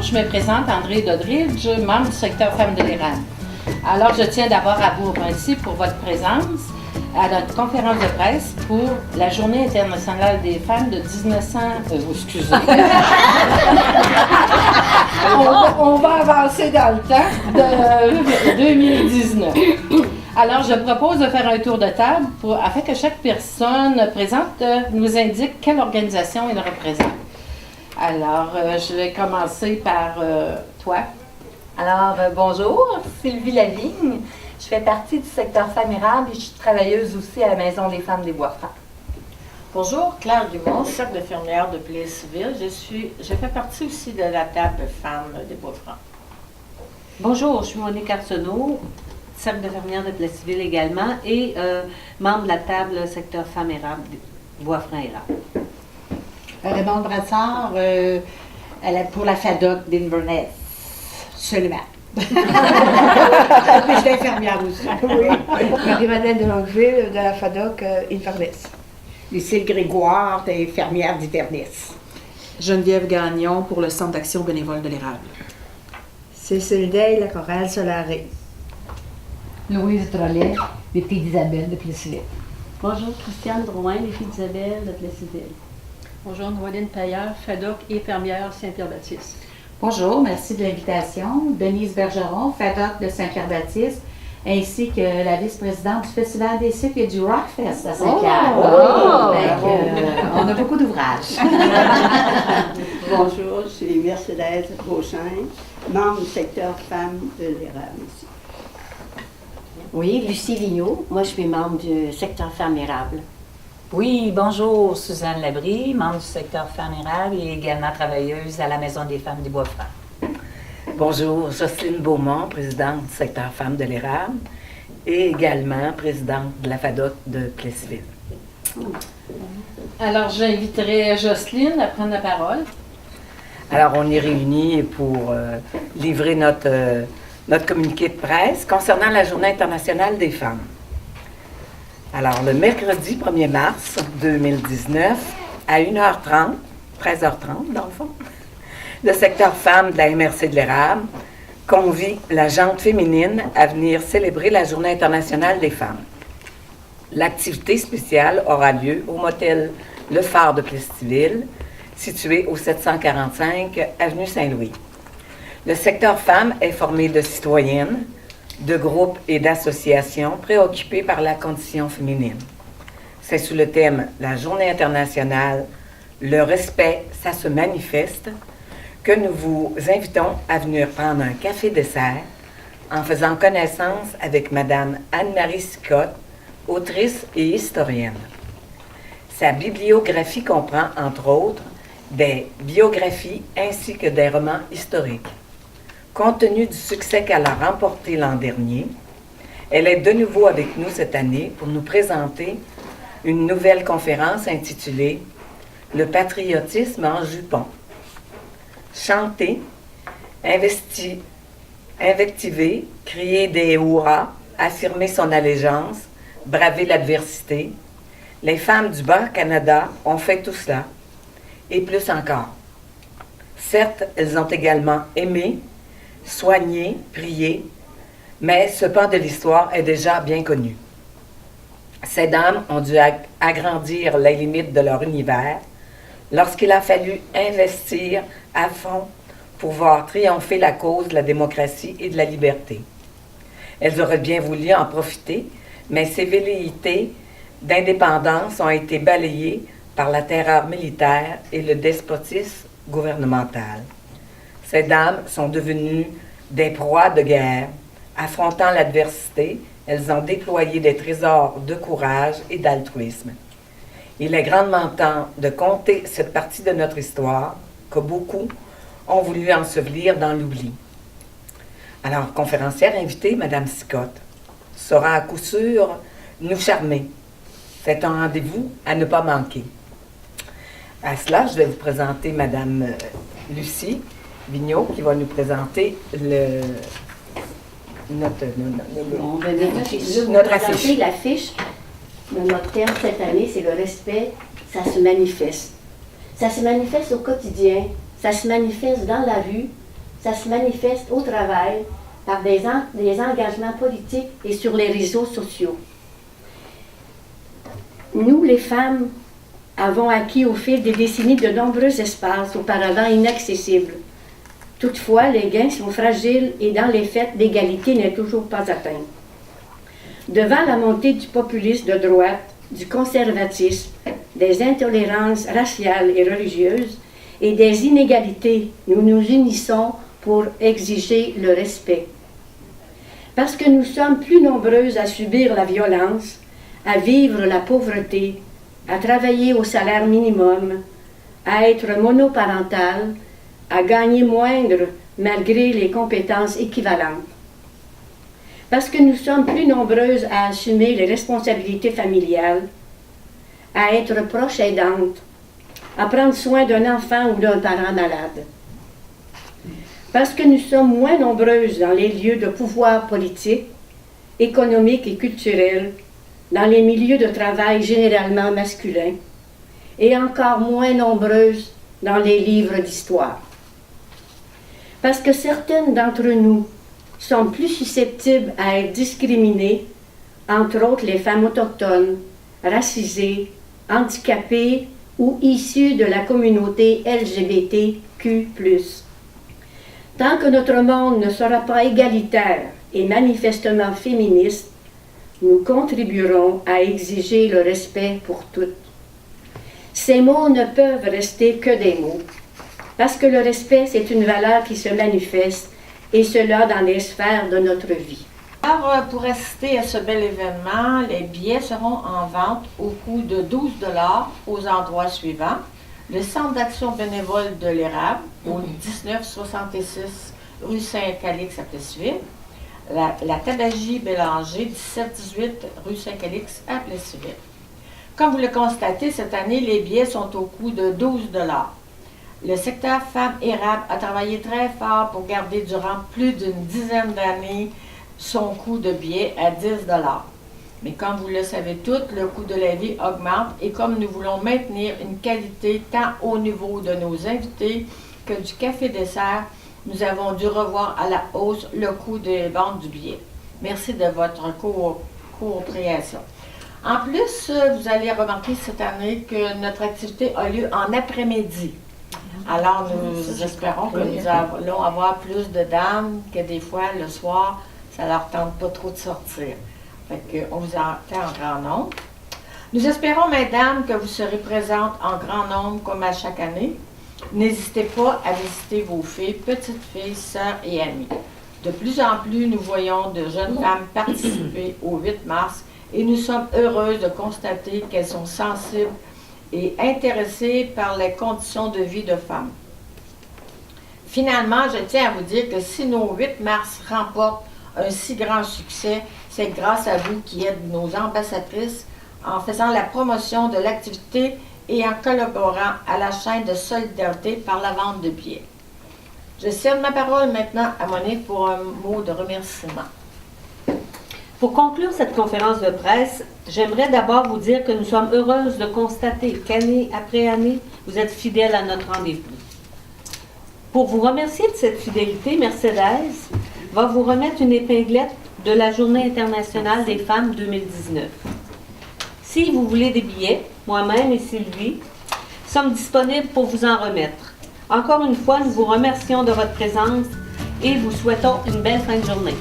Bonjour, je me présente André Dodridge, membre du secteur femmes de l'Érable. Alors, je tiens d'abord à vous remercier pour votre présence à notre conférence de presse pour la Journée internationale des femmes de 1900... excusez. on va avancer dans le temps de 2019. Alors, je propose de faire un tour de table afin que chaque personne présente nous indique quelle organisation elle représente. Alors, je vais commencer par toi. Alors, bonjour, Sylvie Lavigne. Je fais partie du secteur Femmes Érables et je suis travailleuse aussi à la Maison des femmes des Bois-Francs. Bonjour, Claire Dumont, cercle de fermières de Plessisville. Je fais partie aussi de la table Femmes des Bois-Francs. Bonjour, je suis Monique Arsenault, cercle de fermières de Plessisville également et membre de la table secteur Femmes Érables, Bois-Francs-Érables. Raymond Brassard, pour la FADOC d'Inverness, seulement. Mais je suis infirmière aussi. Oui. Marie-Madeleine de Longueville de la FADOC Inverness. Lucille Grégoire, infirmière d'Inverness. Geneviève Gagnon pour le Centre d'action bénévole de l'Érable. Cécile Day, la chorale Solarée. Louise Drolet, les Filles d'Isabelle de Plessisville. Bonjour, Christiane Drouin, les Filles d'Isabelle de Plessisville. Bonjour, Noéline Paillard, FADOC et fermière Saint-Pierre-Baptiste. Bonjour, merci de l'invitation. Denise Bergeron, FADOC de Saint-Pierre-Baptiste, ainsi que la vice-présidente du Festival des Cycles et du Rockfest à Saint-Pierre. On a beaucoup d'ouvrages. Bonjour, je suis Mercedes Beauchamp, membre du secteur femmes de l'Érable ici. Oui, Lucie Vigneault, moi je suis membre du secteur Femmes Érables. Oui, bonjour, Suzanne Labrie, membre du secteur Femmes Érables et également travailleuse à la Maison des femmes des Bois-Francs. Bonjour, Jocelyne Beaumont, présidente du secteur Femmes de l'Érable et également présidente de la FADOC de Plessisville. Alors, j'inviterai Jocelyne à prendre la parole. Alors, on est réunis pour livrer notre communiqué de presse concernant la Journée internationale des femmes. Alors, le mercredi 1er mars 2019, à 1h30, 13h30 dans le fond, le secteur femmes de la MRC de l'Érable convie la gente féminine à venir célébrer la Journée internationale des femmes. L'activité spéciale aura lieu au motel Le Phare de Plessisville, situé au 745 avenue Saint-Louis. Le secteur femmes est formé de citoyennes, de groupes et d'associations préoccupés par la condition féminine. C'est sous le thème « La Journée internationale, le respect, ça se manifeste » que nous vous invitons à venir prendre un café-dessert en faisant connaissance avec Madame Anne-Marie Sicotte, autrice et historienne. Sa bibliographie comprend, entre autres, des biographies ainsi que des romans historiques. Compte tenu du succès qu'elle a remporté l'an dernier, elle est de nouveau avec nous cette année pour nous présenter une nouvelle conférence intitulée « Le patriotisme en jupon ». Chanter, invectiver, crier des hurrahs, affirmer son allégeance, braver l'adversité. Les femmes du Bas-Canada ont fait tout cela, et plus encore. Certes, elles ont également aimé, soigné, prié, mais ce pan de l'histoire est déjà bien connu. Ces dames ont dû agrandir les limites de leur univers lorsqu'il a fallu investir à fond pour voir triompher la cause de la démocratie et de la liberté. Elles auraient bien voulu en profiter, mais ces velléités d'indépendance ont été balayées par la terreur militaire et le despotisme gouvernemental. Ces dames sont devenues des proies de guerre. Affrontant l'adversité, elles ont déployé des trésors de courage et d'altruisme. Il est grandement temps de compter cette partie de notre histoire que beaucoup ont voulu ensevelir dans l'oubli. Alors, conférencière invitée, Mme Sicotte, saura à coup sûr nous charmer. C'est un rendez-vous à ne pas manquer. À cela, je vais vous présenter Mme Lucie Vigneault qui va nous présenter notre affiche. L'affiche de notre thème cette année, c'est le respect, ça se manifeste. Ça se manifeste au quotidien, ça se manifeste dans la rue, ça se manifeste au travail par des engagements politiques et sur les réseaux sociaux. Nous, les femmes, avons acquis au fil des décennies de nombreux espaces auparavant inaccessibles. Toutefois, les gains sont fragiles et dans les faits, l'égalité n'est toujours pas atteinte. Devant la montée du populisme de droite, du conservatisme, des intolérances raciales et religieuses et des inégalités, nous nous unissons pour exiger le respect. Parce que nous sommes plus nombreuses à subir la violence, à vivre la pauvreté, à travailler au salaire minimum, à être monoparentale, à gagner moindre malgré les compétences équivalentes. Parce que nous sommes plus nombreuses à assumer les responsabilités familiales, à être proches aidantes, à prendre soin d'un enfant ou d'un parent malade. Parce que nous sommes moins nombreuses dans les lieux de pouvoir politique, économique et culturel, dans les milieux de travail généralement masculins, et encore moins nombreuses dans les livres d'histoire. Parce que certaines d'entre nous sont plus susceptibles à être discriminées, entre autres les femmes autochtones, racisées, handicapées ou issues de la communauté LGBTQ+. Tant que notre monde ne sera pas égalitaire et manifestement féministe, nous contribuerons à exiger le respect pour toutes. Ces mots ne peuvent rester que des mots, parce que le respect, c'est une valeur qui se manifeste, et cela dans les sphères de notre vie. Alors, pour assister à ce bel événement, les billets seront en vente au coût de 12 $ aux endroits suivants. Le Centre d'action bénévole de l'Érable, au 1966 rue Saint-Calix à Plessisville. La tabagie Bélanger, 17-18 rue Saint-Calix à Plessisville. Comme vous le constatez, cette année, les billets sont au coût de 12 $. Le secteur Femmes Érable a travaillé très fort pour garder durant plus d'une dizaine d'années son coût de billets à 10 $. Mais comme vous le savez toutes, le coût de la vie augmente et comme nous voulons maintenir une qualité tant au niveau de nos invités que du café-dessert, nous avons dû revoir à la hausse le coût des ventes du billet. Merci de votre coopération. En plus, vous allez remarquer cette année que notre activité a lieu en après-midi. Alors, nous espérons que nous allons avoir plus de dames que des fois, le soir, ça leur tente pas trop de sortir. Fait qu'on vous attend en grand nombre. Nous espérons, mesdames, que vous serez présentes en grand nombre comme à chaque année. N'hésitez pas à visiter vos filles, petites filles, sœurs et amies. De plus en plus, nous voyons de jeunes femmes participer au 8 mars et nous sommes heureuses de constater qu'elles sont sensibles et intéressées par les conditions de vie de femmes. Finalement, je tiens à vous dire que si nos 8 mars remportent un si grand succès, c'est grâce à vous qui êtes nos ambassadrices en faisant la promotion de l'activité et en collaborant à la chaîne de solidarité par la vente de billets. Je cède ma parole maintenant à Monique pour un mot de remerciement. Pour conclure cette conférence de presse, j'aimerais d'abord vous dire que nous sommes heureuses de constater qu'année après année, vous êtes fidèles à notre rendez-vous. Pour vous remercier de cette fidélité, Mercedes va vous remettre une épinglette de la Journée internationale des femmes 2019. Si vous voulez des billets, moi-même et Sylvie sommes disponibles pour vous en remettre. Encore une fois, nous vous remercions de votre présence et vous souhaitons une belle fin de journée.